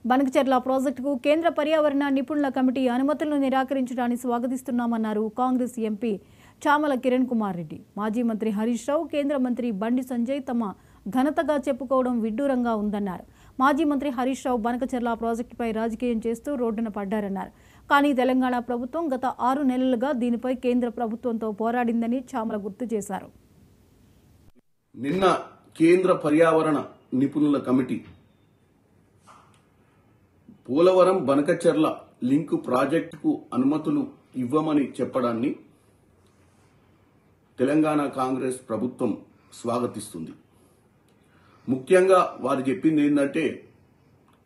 బనకచెర్ల ప్రాజెక్టుకు కేంద్ర పర్యావరణ నిపుణుల కమిటీ అనుమతులను నిరాకరించడాన్ని స్వాగతిస్తున్నామన్నారు కాంగ్రెస్ ఎంపీ చామల కిరణ్ కుమార్ రెడ్డి. మాజీ మంత్రి హరీష్ రావు, కేంద్ర మంత్రి బండి సంజయ్ తమ ఘనతగా చెప్పుకోవడం విడ్డూరంగా ఉందన్నారు. మాజీ మంత్రి హరీష్ రావు బనకచెర్ల ప్రాజెక్టుపై రాజకీయం చేస్తూ రోడ్డున పడ్డారన్నారు. కానీ తెలంగాణ ప్రభుత్వం గత 6 నెలలుగా దీనిపై కేంద్ర ప్రభుత్వంతో పోరాడిందని చామల గుర్తు చేశారు. నిన్న కేంద్ర పర్యావరణ నిపుణుల కమిటీ పోలవరం బనకచెర్ల లింక్ ప్రాజెక్టుకు అనుమతులు ఇవ్వమని చెప్పడాన్ని తెలంగాణ కాంగ్రెస్ ప్రభుత్వం స్వాగతిస్తుంది. ముఖ్యంగా వారు చెప్పింది ఏంటంటే,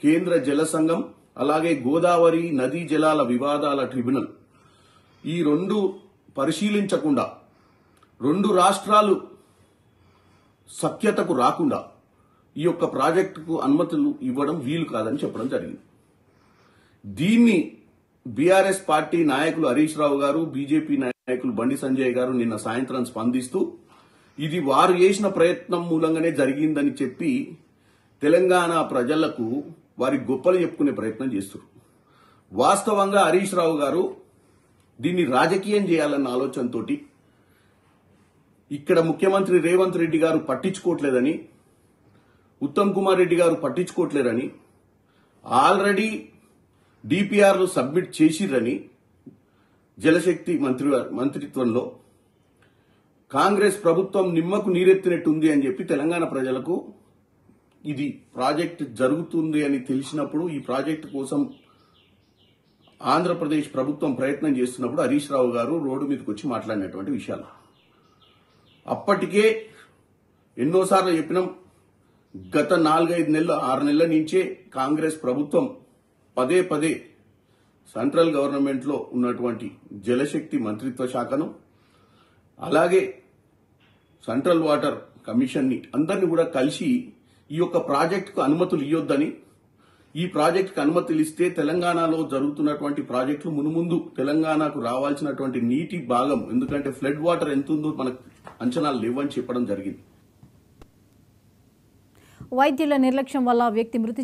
కేంద్ర జల సంఘం అలాగే గోదావరి నదీ జలాల వివాదాల ట్రిబ్యునల్ ఈ రెండు పరిశీలించకుండా 2 రాష్ట్రాలు సఖ్యతకు రాకుండా ఈ యొక్క ప్రాజెక్టుకు అనుమతులు ఇవ్వడం వీలు కాదని చెప్పడం జరిగింది. దీన్ని బీఆర్ఎస్ పార్టీ నాయకులు హరీష్ రావు గారు, బీజేపీ నాయకులు బండి సంజయ్ గారు నిన్న సాయంత్రం స్పందిస్తూ ఇది వారు చేసిన ప్రయత్నం మూలంగానే జరిగిందని చెప్పి తెలంగాణ ప్రజలకు వారి గొప్పలు చెప్పుకునే ప్రయత్నం చేస్తున్నారు. వాస్తవంగా హరీష్ రావు గారు దీన్ని రాజకీయం చేయాలన్న ఆలోచనతోటి ఇక్కడ ముఖ్యమంత్రి రేవంత్ రెడ్డి గారు పట్టించుకోవట్లేదని, ఉత్తమ్ కుమార్ రెడ్డి గారు పట్టించుకోవట్లేరని, ఆల్రెడీ డిపిఆర్లు సబ్మిట్ చేసిరని జలశక్తి మంత్రిత్వంలో కాంగ్రెస్ ప్రభుత్వం నిమ్మకు నీరెత్తినట్టుంది అని చెప్పి తెలంగాణ ప్రజలకు ఇది ప్రాజెక్ట్ జరుగుతుంది అని తెలిసినప్పుడు ఈ ప్రాజెక్టు కోసం ఆంధ్రప్రదేశ్ ప్రభుత్వం ప్రయత్నం చేస్తున్నప్పుడు హరీష్ రావు గారు రోడ్డు మీదకి వచ్చి మాట్లాడినటువంటి విషయాలు అప్పటికే ఎన్నోసార్లు చెప్పినాం. గత 4-5 నెలలు 6 నెలల నుంచే కాంగ్రెస్ ప్రభుత్వం పదే సెంట్రల్ గవర్నమెంట్ లో ఉన్నటువంటి జలశక్తి మంత్రిత్వ శాఖను అలాగే సెంట్రల్ వాటర్ కమిషన్ ని అందరినీ కూడా కలిసి ఈ యొక్క ప్రాజెక్టుకు అనుమతులు ఇవ్వొద్దని, ఈ ప్రాజెక్టుకు అనుమతులు ఇస్తే తెలంగాణలో జరుగుతున్నటువంటి ప్రాజెక్టులు మునుముందు తెలంగాణకు రావాల్సినటువంటి నీటి భాగం, ఎందుకంటే ఫ్లడ్ వాటర్ ఎంత ఉందో మనకు అంచనాలు లేవని చెప్పడం జరిగింది. వైద్యుల నిర్లక్ష్యం వల్ల వ్యక్తి మృతి